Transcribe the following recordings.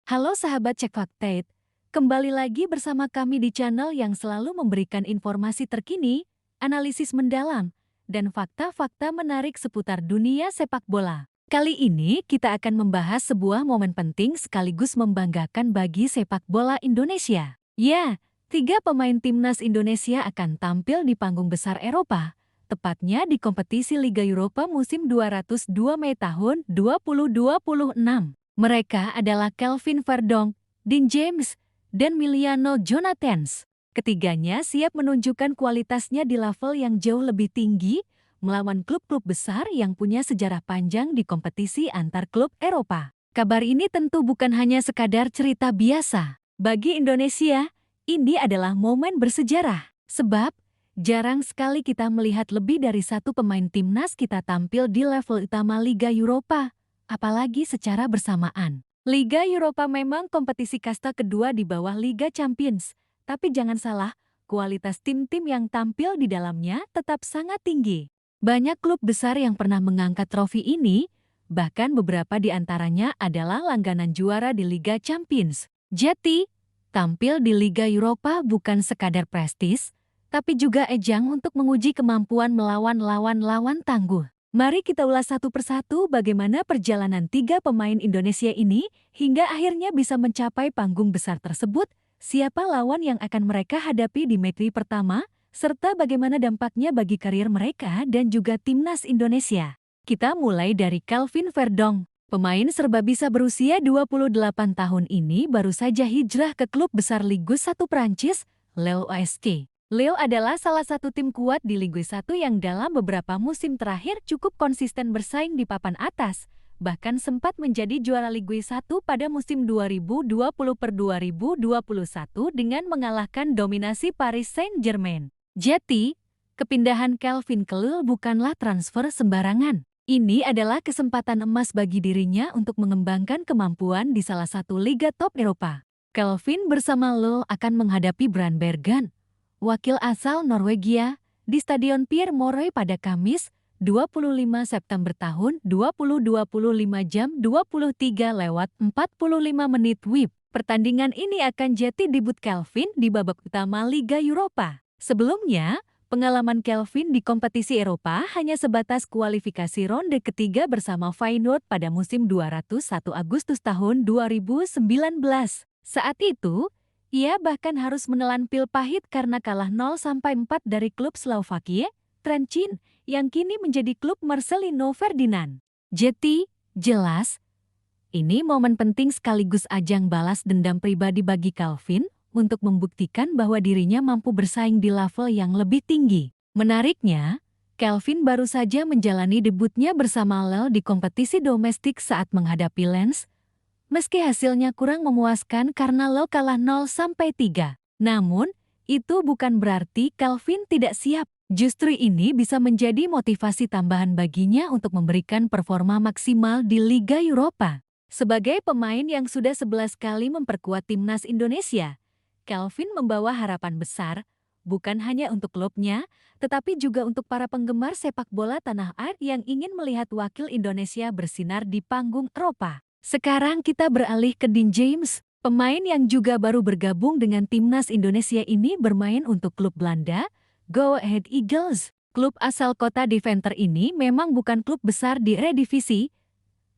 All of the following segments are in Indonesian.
Halo sahabat Cek Fakta, kembali lagi bersama kami di channel yang selalu memberikan informasi terkini, analisis mendalam, dan fakta-fakta menarik seputar dunia sepak bola. Kali ini kita akan membahas sebuah momen penting sekaligus membanggakan bagi sepak bola Indonesia. Ya, 3 pemain timnas Indonesia akan tampil di panggung besar Eropa, tepatnya di kompetisi Liga Eropa musim 202 Mei tahun 2026. Mereka adalah Kelvin Verdonk, Dean James, dan Miliano Jonathans. Ketiganya siap menunjukkan kualitasnya di level yang jauh lebih tinggi, melawan klub-klub besar yang punya sejarah panjang di kompetisi antar klub Eropa. Kabar ini tentu bukan hanya sekadar cerita biasa. Bagi Indonesia, ini adalah momen bersejarah. Sebab, jarang sekali kita melihat lebih dari satu pemain timnas kita tampil di level utama Liga Eropa, apalagi secara bersamaan. Liga Eropa memang kompetisi kasta kedua di bawah Liga Champions, tapi jangan salah, kualitas tim-tim yang tampil di dalamnya tetap sangat tinggi. Banyak klub besar yang pernah mengangkat trofi ini, bahkan beberapa di antaranya adalah langganan juara di Liga Champions. Jadi, tampil di Liga Eropa bukan sekadar prestis, tapi juga ajang untuk menguji kemampuan melawan lawan-lawan tangguh. Mari kita ulas satu persatu bagaimana perjalanan 3 pemain Indonesia ini hingga akhirnya bisa mencapai panggung besar tersebut, siapa lawan yang akan mereka hadapi di match pertama, serta bagaimana dampaknya bagi karir mereka dan juga timnas Indonesia. Kita mulai dari Kelvin Verdonk. Pemain serba bisa berusia 28 tahun ini baru saja hijrah ke klub besar Ligue 1 Prancis, Lille OSC. Lille adalah salah satu tim kuat di Ligue 1 yang dalam beberapa musim terakhir cukup konsisten bersaing di papan atas, bahkan sempat menjadi juara Ligue 1 pada musim 2020-2021 dengan mengalahkan dominasi Paris Saint-Germain. Jadi, kepindahan Kelvin ke Lille bukanlah transfer sembarangan. Ini adalah kesempatan emas bagi dirinya untuk mengembangkan kemampuan di salah satu liga top Eropa. Kelvin bersama Lille akan menghadapi Brandbergen, wakil asal Norwegia, di Stadion Pierre Mauroy pada Kamis, 25 September tahun 2025 jam 23:45 WIB. Pertandingan ini akan jadi debut Kelvin di babak utama Liga Eropa. Sebelumnya, pengalaman Kelvin di kompetisi Eropa hanya sebatas kualifikasi ronde ketiga bersama Feyenoord pada musim 201 Agustus tahun 2019. Saat itu, ia bahkan harus menelan pil pahit karena kalah 0-4 dari klub Slovakia, Trenčín, yang kini menjadi klub Marcelino Ferdinand. Jadi, jelas, ini momen penting sekaligus ajang balas dendam pribadi bagi Kelvin untuk membuktikan bahwa dirinya mampu bersaing di level yang lebih tinggi. Menariknya, Kelvin baru saja menjalani debutnya bersama Lille di kompetisi domestik saat menghadapi Lens, meski hasilnya kurang memuaskan karena Lille kalah 0-3. Namun, itu bukan berarti Kelvin tidak siap. Justru ini bisa menjadi motivasi tambahan baginya untuk memberikan performa maksimal di Liga Eropa. Sebagai pemain yang sudah 11 kali memperkuat timnas Indonesia, Kelvin membawa harapan besar, bukan hanya untuk klubnya, tetapi juga untuk para penggemar sepak bola tanah air yang ingin melihat wakil Indonesia bersinar di panggung Eropa. Sekarang kita beralih ke Dean James, pemain yang juga baru bergabung dengan timnas Indonesia ini bermain untuk klub Belanda, Go Ahead Eagles. Klub asal kota Deventer ini memang bukan klub besar di Eredivisie,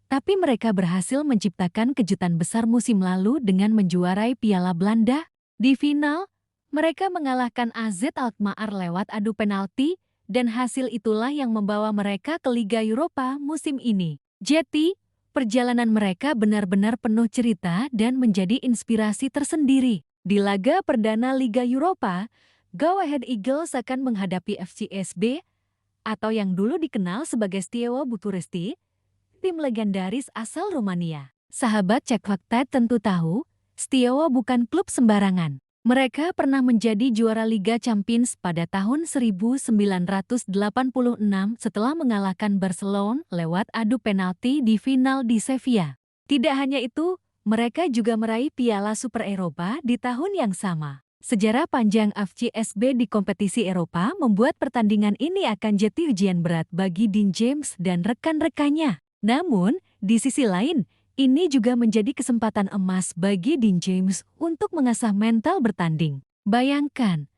tapi mereka berhasil menciptakan kejutan besar musim lalu dengan menjuarai Piala Belanda. Di final, mereka mengalahkan AZ Alkmaar lewat adu penalti, dan hasil itulah yang membawa mereka ke Liga Eropa musim ini. Jadi, perjalanan mereka benar-benar penuh cerita dan menjadi inspirasi tersendiri. Di laga perdana Liga Eropa, Go Ahead Eagles akan menghadapi FCSB, atau yang dulu dikenal sebagai Steaua Bucuresti, tim legendaris asal Rumania. Sahabat Cek Fakta tentu tahu, Steaua bukan klub sembarangan. Mereka pernah menjadi juara Liga Champions pada tahun 1986 setelah mengalahkan Barcelona lewat adu penalti di final di Sevilla. Tidak hanya itu, mereka juga meraih Piala Super Eropa di tahun yang sama. Sejarah panjang FCSB di kompetisi Eropa membuat pertandingan ini akan jadi ujian berat bagi Dean James dan rekan-rekannya. Namun, di sisi lain, Ini juga menjadi kesempatan emas bagi Dean James untuk mengasah mental bertanding. Bayangkan,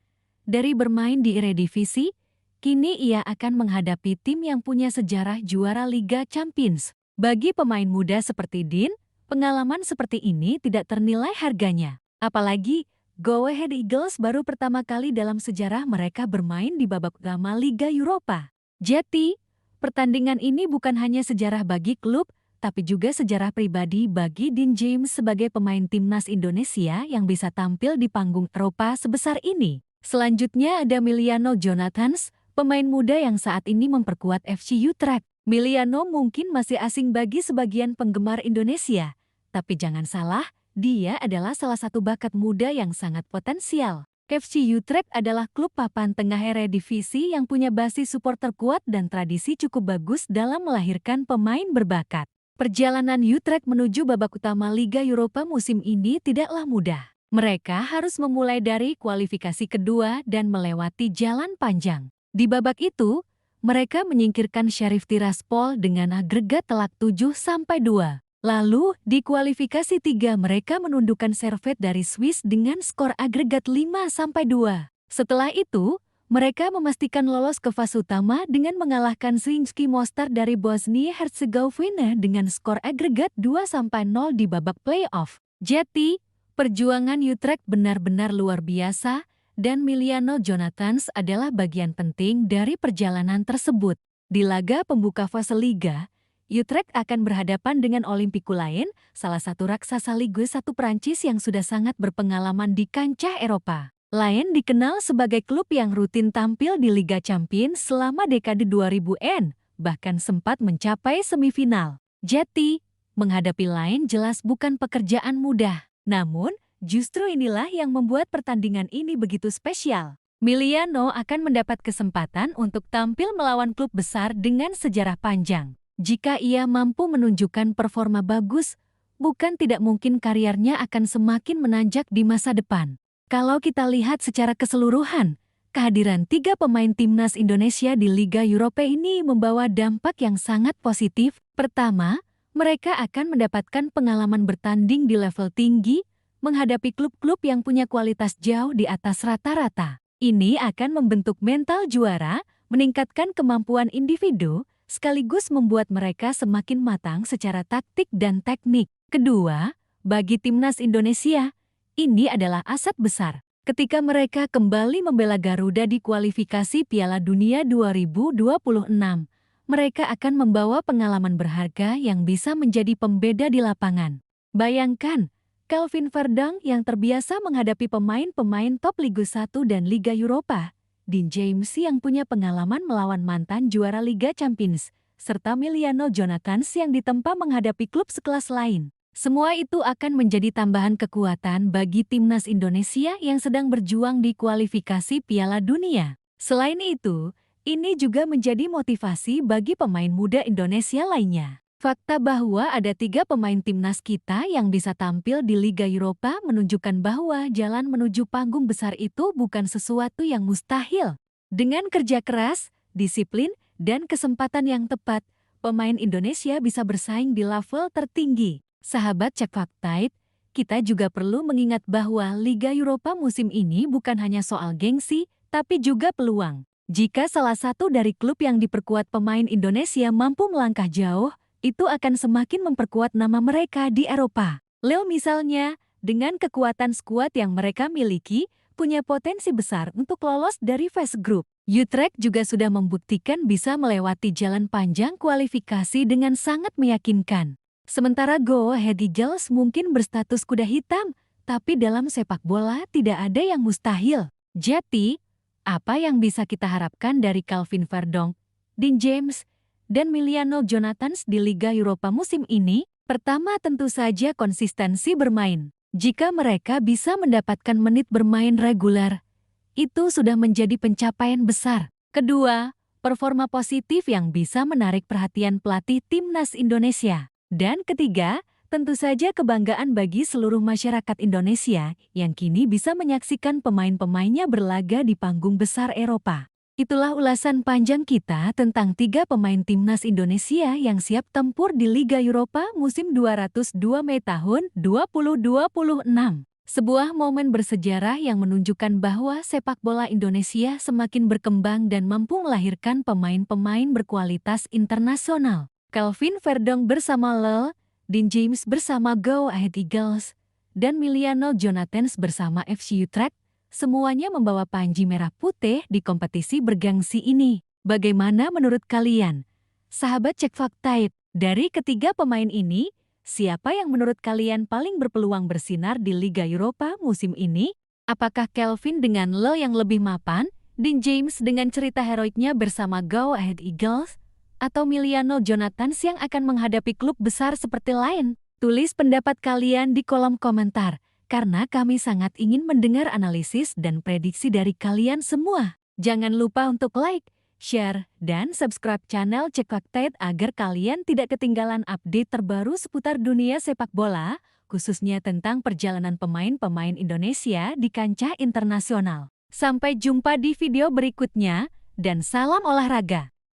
dari bermain di Eredivisie, kini ia akan menghadapi tim yang punya sejarah juara Liga Champions. Bagi pemain muda seperti Dean, pengalaman seperti ini tidak ternilai harganya. Apalagi, Go Ahead Eagles baru pertama kali dalam sejarah mereka bermain di babak utama Liga Eropa. Jadi, pertandingan ini bukan hanya sejarah bagi klub, tapi juga sejarah pribadi bagi Dean James sebagai pemain timnas Indonesia yang bisa tampil di panggung Eropa sebesar ini. Selanjutnya ada Miliano Jonathans, pemain muda yang saat ini memperkuat FC Utrecht. Miliano mungkin masih asing bagi sebagian penggemar Indonesia, tapi jangan salah, dia adalah salah satu bakat muda yang sangat potensial. FC Utrecht adalah klub papan tengah Eredivisie yang punya basis supporter kuat dan tradisi cukup bagus dalam melahirkan pemain berbakat. Perjalanan Utrecht menuju babak utama Liga Eropa musim ini tidaklah mudah. Mereka harus memulai dari kualifikasi kedua dan melewati jalan panjang. Di babak itu, mereka menyingkirkan Sheriff Tiraspol dengan agregat telak 7-2. Lalu, di kualifikasi 3 mereka menundukkan Servette dari Swiss dengan skor agregat 5-2. Setelah itu, mereka memastikan lolos ke fase utama dengan mengalahkan Zrinjski Mostar dari Bosnia-Herzegovina dengan skor agregat 2-0 di babak playoff. Jadi, perjuangan Utrecht benar-benar luar biasa dan Miliano Jonathans adalah bagian penting dari perjalanan tersebut. Di laga pembuka fase Liga, Utrecht akan berhadapan dengan Olympique Lyon, salah satu raksasa Ligue 1 Prancis yang sudah sangat berpengalaman di kancah Eropa. Lyon dikenal sebagai klub yang rutin tampil di Liga Champions selama dekade 2000-an, bahkan sempat mencapai semifinal. Jadi, menghadapi Lyon jelas bukan pekerjaan mudah. Namun, justru inilah yang membuat pertandingan ini begitu spesial. Miliano akan mendapat kesempatan untuk tampil melawan klub besar dengan sejarah panjang. Jika ia mampu menunjukkan performa bagus, bukan tidak mungkin karirnya akan semakin menanjak di masa depan. Kalau kita lihat secara keseluruhan, kehadiran 3 pemain timnas Indonesia di Liga Eropa ini membawa dampak yang sangat positif. Pertama, mereka akan mendapatkan pengalaman bertanding di level tinggi, menghadapi klub-klub yang punya kualitas jauh di atas rata-rata. Ini akan membentuk mental juara, meningkatkan kemampuan individu, sekaligus membuat mereka semakin matang secara taktik dan teknik. Kedua, bagi timnas Indonesia, ini adalah aset besar. Ketika mereka kembali membela Garuda di kualifikasi Piala Dunia 2026, mereka akan membawa pengalaman berharga yang bisa menjadi pembeda di lapangan. Bayangkan, Calvin Verdong yang terbiasa menghadapi pemain-pemain top Liga 1 dan Liga Eropa, Dean James yang punya pengalaman melawan mantan juara Liga Champions, serta Miliano Jonathans yang ditempa menghadapi klub sekelas lain. Semua itu akan menjadi tambahan kekuatan bagi timnas Indonesia yang sedang berjuang di kualifikasi Piala Dunia. Selain itu, ini juga menjadi motivasi bagi pemain muda Indonesia lainnya. Fakta bahwa ada 3 pemain timnas kita yang bisa tampil di Liga Eropa menunjukkan bahwa jalan menuju panggung besar itu bukan sesuatu yang mustahil. Dengan kerja keras, disiplin, dan kesempatan yang tepat, pemain Indonesia bisa bersaing di level tertinggi. Sahabat Cek Faktaid, kita juga perlu mengingat bahwa Liga Eropa musim ini bukan hanya soal gengsi, tapi juga peluang. Jika salah satu dari klub yang diperkuat pemain Indonesia mampu melangkah jauh, itu akan semakin memperkuat nama mereka di Eropa. Leo misalnya, dengan kekuatan skuad yang mereka miliki, punya potensi besar untuk lolos dari fase grup. Utrecht juga sudah membuktikan bisa melewati jalan panjang kualifikasi dengan sangat meyakinkan. Sementara Go Ahead Eagles mungkin berstatus kuda hitam, tapi dalam sepak bola tidak ada yang mustahil. Jadi, apa yang bisa kita harapkan dari Calvin Verdong, Dean James, dan Miliano Jonathans di Liga Eropa musim ini? Pertama, tentu saja konsistensi bermain. Jika mereka bisa mendapatkan menit bermain reguler, itu sudah menjadi pencapaian besar. Kedua, performa positif yang bisa menarik perhatian pelatih timnas Indonesia. Dan ketiga, tentu saja kebanggaan bagi seluruh masyarakat Indonesia yang kini bisa menyaksikan pemain-pemainnya berlaga di panggung besar Eropa. Itulah ulasan panjang kita tentang 3 pemain timnas Indonesia yang siap tempur di Liga Eropa musim 202 Mei tahun 2026. Sebuah momen bersejarah yang menunjukkan bahwa sepak bola Indonesia semakin berkembang dan mampu melahirkan pemain-pemain berkualitas internasional. Kelvin Verdong bersama Lille, Dean James bersama Go Ahead Eagles, dan Miliano Jonathans bersama FC Utrecht, semuanya membawa panji merah putih di kompetisi bergengsi ini. Bagaimana menurut kalian? Sahabat Cek Fakta, dari ketiga pemain ini, siapa yang menurut kalian paling berpeluang bersinar di Liga Eropa musim ini? Apakah Kelvin dengan Lille yang lebih mapan, Dean James dengan cerita heroiknya bersama Go Ahead Eagles, atau Miliano Jonathans yang akan menghadapi klub besar seperti lain? Tulis pendapat kalian di kolom komentar, karena kami sangat ingin mendengar analisis dan prediksi dari kalian semua. Jangan lupa untuk like, share, dan subscribe channel Cek Fakta agar kalian tidak ketinggalan update terbaru seputar dunia sepak bola, khususnya tentang perjalanan pemain-pemain Indonesia di kancah internasional. Sampai jumpa di video berikutnya, dan salam olahraga!